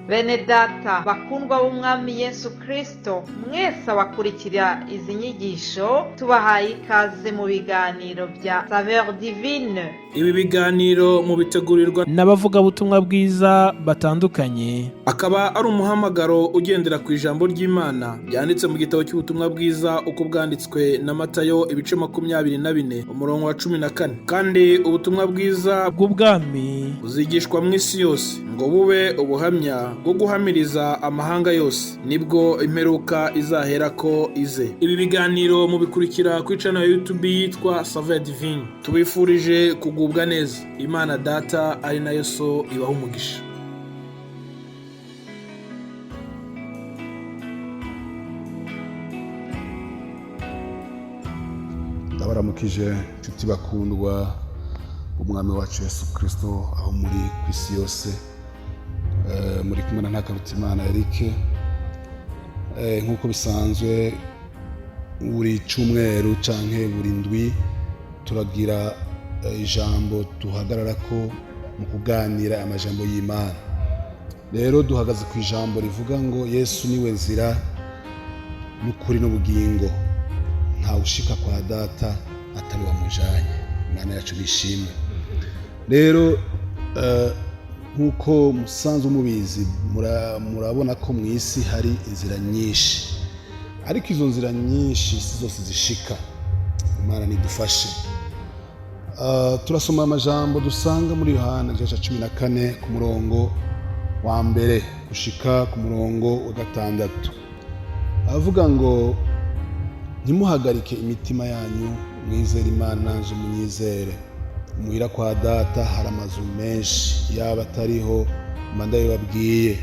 Bene data bakundwa b'umwami Yesu Kristo, mwese abakurikira izi nyigisho tubahaye ikaze mu biganiro bya SAVEUR divine. Ibi biganiro mu bitegurirwa n'abavuga butumwa bwiza batandukanye, akaba ari umuhamagaro ugendera ku ijambo ry'Imana byanditse mu gitabo cy'ubutumwa bwiza uko bwanditswe na Matayo ibice 24 umurongo wa 14. Kandi ubutumwa bwiza bw'ubwami buzigishwa mu isi yose ngo bube ubuhamya bwo guhamiriza amahanga yose, nibwo imperuka izahera ko ize. Ibi biganiro mu bikurikira ku channel ya YouTube yitwa SAVEUR divine. Tubifurije kugubwa neza. Imana Data ari nayo So ibaho umugisha. Ndabaramukije inshuti bakundwa umwami wacu Yesu Kristo aho muri kwisi yose. Muri kumwe na Ntakirutimana Éric. Nkuko bisanzwe buri cyumweru canke buri ndwi turagira ijambo tuhagarara ko mu kuganira amajambo y'Imana. Rero duhagaze ku ijambo rivuga ngo Yesu niwe nzira n'ukuri n'ubugingo, nta ushika kwa data atari wamujanye. Imana yacu bishimwe. Rero nkuko musanzwe mubizi murabona ko mu isi hari inzira nyinshi, ariko izo nzira nyinshi si zose zishika. Imana nidufashe. Turasoma amajambo dusanga muri Yohana 14 ku murongo wa mbere gushika ku murongo wa 6. Avuga ngo ntimuhagarike imitima yanyu, mwizere Imana nanje munyizere. Muhira kwa data hari amazu menshi, yaba atariho ndabibabwiye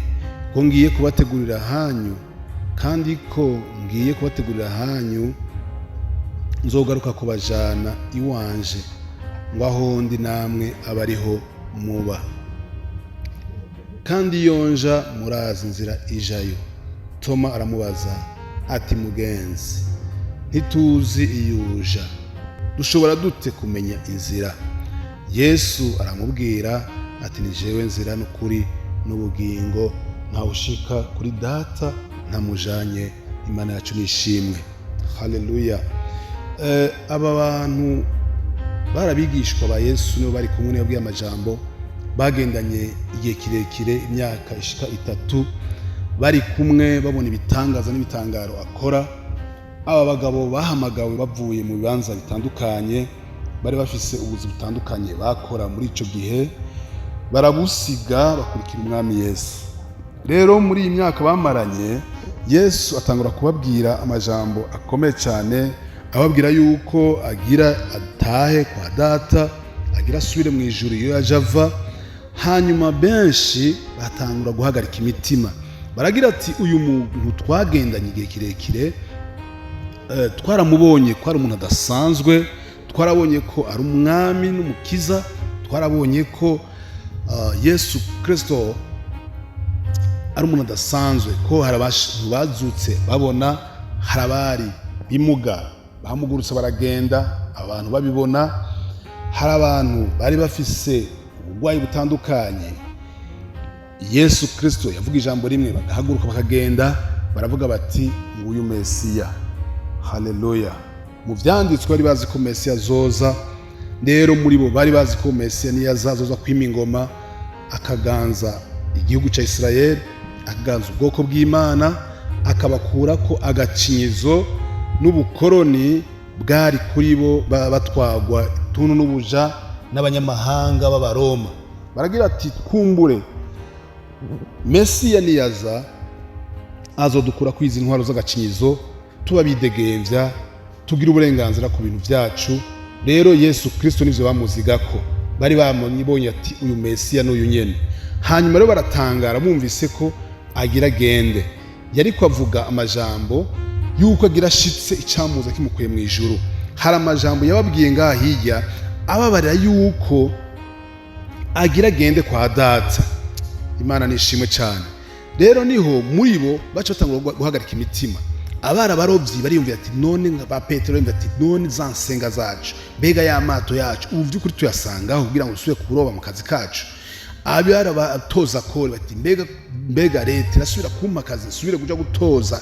ko ngiye kubategurira hanyu, kandi ko ngiye kubategurira hanyu nzogaruka kubajana iwanje, ngo aho ndi namwe abariho muba. Kandi yonja murazi inzira ijayo. Toma aramubaza ati mugenzi, ntituzi iyuja, dushobora dute kumenya inzira? Yesu aramubwira ati ni jewe nzira n'ukuri n'ubugingo, nta ushika kuri data ntamujanye. Imana yacu nishimwe. Haleluya. Aba bantu barabigishwa ba Yesu nibo bari kumwe n'abwiye amajambo, bagendanye igihe kirekire, imyaka ishika 3, bari kumwe babona ibitangaza n'ibitangaro akora. Aba bagabo bahamagawe bavuye mu bibanza bitandukanye, bari bafise ubuzi butandukanye bakora muri ico gihe, barabusiga bakurikira umwami Yesu. Rero muri iyi myaka bamaranye, Yesu atangura kubabwira amajambo akomeye cyane, ababwira yuko agira atahe kwa data, agira asubire mu ijuru iyo yaje ava. Hanyuma benshi batangura guhagarika imitima, baragira ati uyu muntu twagendanye igihe kirekire, twaramubonye ko ari umuntu adasanzwe, twarabonye ko ari umwami n'umukiza, twarabonye ko Yesu Kristo ari umuntu adasanzwe, ko hari abantu bazutse babona, hari abari bimuga bahamugurutse baragenda abantu babibona, hari abantu bari bafise ubugwayi butandukanye. Yesu Kristo yavuga ijambo rimwe bagahaguruka bakagenda, baravuga bati nguyu Mesiya. Haleluya. Mu vyanditswe bari bazi ko Mesiya azoza. Rero muri bo bari bazi ko Mesiya niyo azazoza kwima ingoma, akaganza igihugu ca Israel, akaganza ubwoko bw'Imana, akabakura ko agacinyizo n'ubukoroni bwari kuri bo, batwagwa tuntu n'ubuja n'abanyamahanga b'Abaroma. Baragira ati kumbure Mesiya niyaza azodukura kwiza intwaro z'agacinyizo, tuba bidegembya, tugira uburenganzira ku bintu byacu. Rero Yesu Kristo nivyo bamuzigako, bari bamubonye ati uyu Mesiya n'uyu nyene. Hanyuma rero baratangara bumvise ko agira gende. Yari kwavuga amajambo yuko agira shitse icamuza kimukuye mu ijuru. Hari amajambo yababwiye ngaha hirya ababarira yuko agira gende kwa data. Imana nishimwe cyane. Rero niho muri bo baca batangura guhagarika imitima. Abara barovyi bariyumvira ati none ba Petero yumvira ati none za nsenga zacu, mbega ya mato yacu ubu by'ukuri tuyasangaho kugira ngo dusubire kuroba mu kazi kacu. abari abatoza kore bati mbega leta irasubira kumpa akazi nsubire kuja gutoza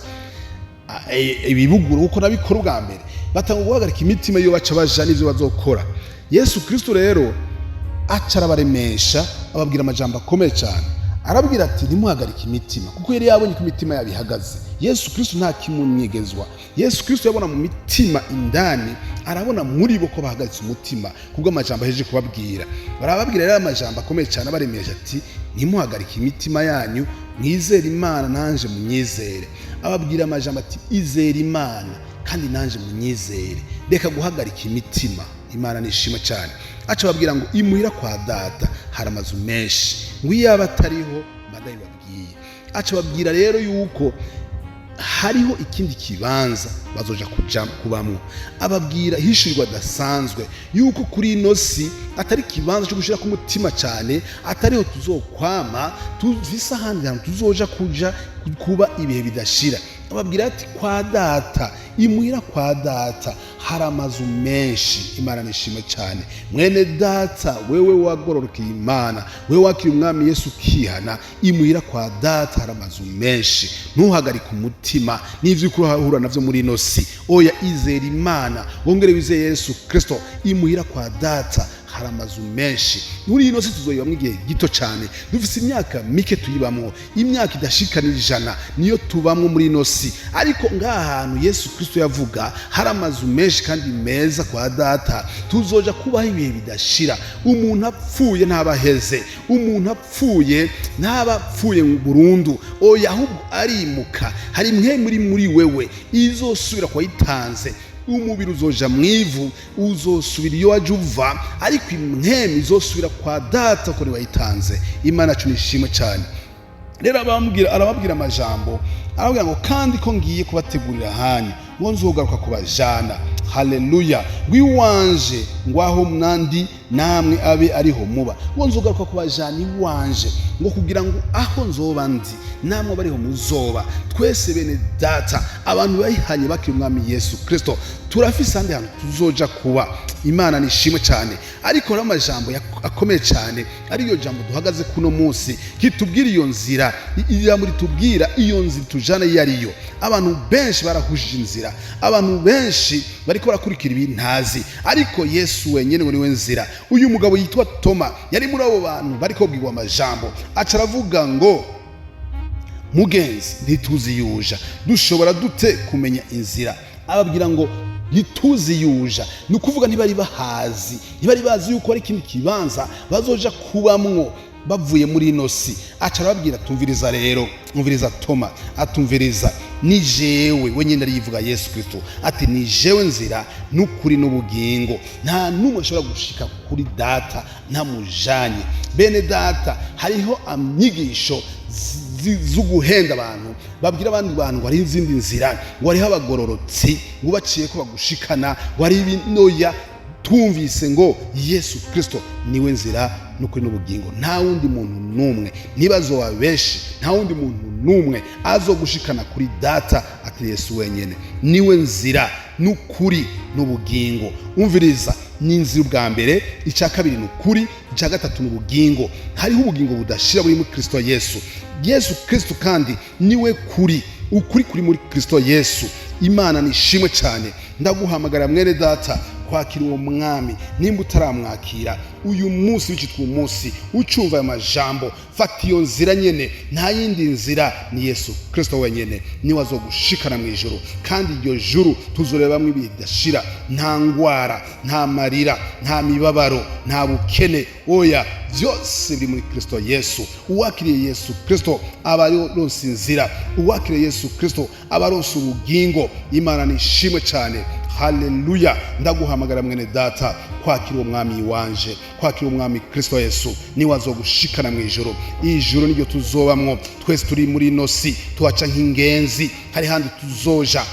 ibibuguru kuko nabikora ubwa mbere. Batanga guhagarika imitima iyo baca baja n'ivyo bazokora. Yesu Kristo rero aca arabaremesha ababwira amajambo akomeye cyane, arabwira ati ntimuhagarike imitima, kuko yari yabonye ko imitima yabihagaze. Yesu Kristo nta kimunyegezwa. Yesu Kristo yabona mu mitima indani, arabona muri bo ko bahagaritse umutima kubwo amajambo aheje kubabwira. Barababwira rero amajambo akomeye cyane abaremesha ati ntimuhagarike imitima yanyu, mwizere Imana nanje munyizere. Ababwira amajambo ati izere Imana kandi nanje munyizere, reka guhagarika imitima. Imana nishima cyane. Aca babwira ngo imuhira kwa data hari amazu menshi, ngo iyaba atariho badayibabwiye. Aca babwira rero yuko hariho ikindi kibanza bazoja kuja kubamwo. Ababwira hishurirwa dasanzwe yuko kuri ino si atari kibanza cyo gushira ku mutima cyane, atariho tuzokwama, tuvisa handi hantu tuzoja kuja kuba ibihe bidashira. Ababwira ati kwa data, imuhira kwa data hari amazu menshi. Imana nishime cyane. Mwene data, wewe wagororokeye Imana, wewe wakiriye umwami Yesu kihana, imuhira kwa data hari amazu menshi. Ntuhagarike umutima n'ivyo urahura navyo muri ino si. Oya, izera Imana, wongere wizeye Yesu Kristo. Imuhira kwa data hari amazu menshi. Muri ino si tuzoyibamwo igihe gito cyane, dufise imyaka mike tuyibamwo, imyaka idashikana 100 niyo tubamwo muri ino si. Ariko ngaha hantu Yesu Kristo yavuga hari amazu menshi kandi meza kwa data, tuzoja kubaho ibihe bidashira. Umuntu apfuye ntabaheze, umuntu apfuye ntabapfuye burundu. Oya, ahubwo arimuka. Hari mwe muri wewe izosubira kwa itanze. Umubiri uzoja mwivu, uzosubira iyo waje uva, ariko imwemi izosubira kwa data ko niwayitanze. Imana tunishima cyane. Rero arababwira amajambo, arababwira ngo kandi ko ngiye kubategurira hanyu ngo nzogaruka kubajana. Haleluya. Ngwiwanje ngwaho mnandi namwe abe ariho muba, ngo nzogaruka kubajana iwanje, ngo kugira ngo aho nzoba ndi namwe bariho muzoba. Twese bene data, abantu bayihanye bakiri umwami Yesu Kristo, turafise handi hantu tuzoja kuba. Imana nishimwe cyane. Ariko ramajambo akomeye cyane ariyo jambo duhagaze kuno munsi, kitubwira iyo nzira, ijambo ritubwira iyo nzira tujana yariyo. Abantu benshi barahujije inzira, abantu benshi bariko barakurikira ibintazi, ariko Yesu wenyene niwe nzira. Uyu mugabo yitwa Toma yari muri abo bantu bariko bwirwa amajambo, aca aravuga ngo mugenzi ntituzi yuja, dushobora dute kumenya inzira? Ababwira ngo ntituzi yuja, ni ukuvuga ntibari bahazi, ntibari bazi yuko ari ikindi kibanza bazoja kubamwo bavuye muri ino si. Aca arababwira tumviriza rero, umviriza Toma, atumviriza ni jewe wenyine arivuga Yesu Kristo, ati ni jewe nzira n'ukuri n'ubugingo, nta numwe ashobora gushika kuri data ntamujanye. Bene data, hariho amyigisho zuguhenda abantu, babwira abandi bantu ngo ari izindi nzira, ngo ariho abagororotsi, ngo baciye ko bagushikana, ngo ari ibinoya. Tumvise ngo Yesu Kristo niwe nzira n'ukuri n'ubugingo, nta wundi muntu numwe, nibazo wabeshi, nta wundi muntu numwe azogushikana kuri data ati Yesu wenyene niwe nzira n'ukuri n'ubugingo. Umviriza, ni inzira ubwa mbere, icya kabiri n'ukuri, icya gatatu n'ubugingo. Hariho ubugingo budashira buri muri Kristo Yesu. Yesu Kristo kandi niwe kuri, ukuri kuri muri Kristo Yesu. Imana nishimwe cyane. Ndaguhamagara mwene data kwakira uwo mwami. Nimba utaramwakira uyu munsi w'icitwa umunsi ucumva aya majambo, fata iyo nzira nyene, nta yindi nzira, ni Yesu Kristo wenyene niwe azogushikana mu ijuru. Kandi iryo juru tuzorebamwo ibihe bidashira, nta ngwara, nta marira, nta mibabaro, nta bukene. Oya, byose biri muri Kristo Yesu. Uwakiriye Yesu Kristo aba aronse inzira, uwakiriye Yesu Kristo aba aronse ubugingo. Imana nishimwe cyane. Haleluya. Ndaguhamagara mwene data kwakira uwo mwami wanje, kwakira umwami Kristo Yesu, niwe azogushikana mu ijuru. Ijuru niryo tuzobamwo. Twese turi muri ino si tuhaca nk'ingenzi, hari handi tuzoja.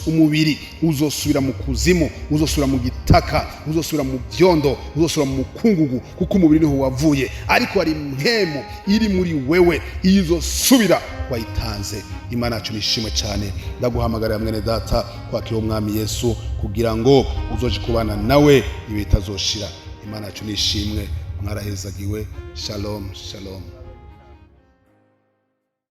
Umubiri uzosubira mu kuzimu, uzosubira mu gitaka, uzosubira mu byondo, uzosubira mu mukungugu, kuko umubiri niho wavuye. Ariko hari mpemu iri muri wewe izosubira wayitanze. Imana yacu nishimwe cyane. Ndaguhamagarira mwene data kwakira umwami Yesu kugira ngo uzoje kubana nawe ibihe bitazoshira. Imana yacu nishimwe. mwarahezagiwe. Shalom shalom.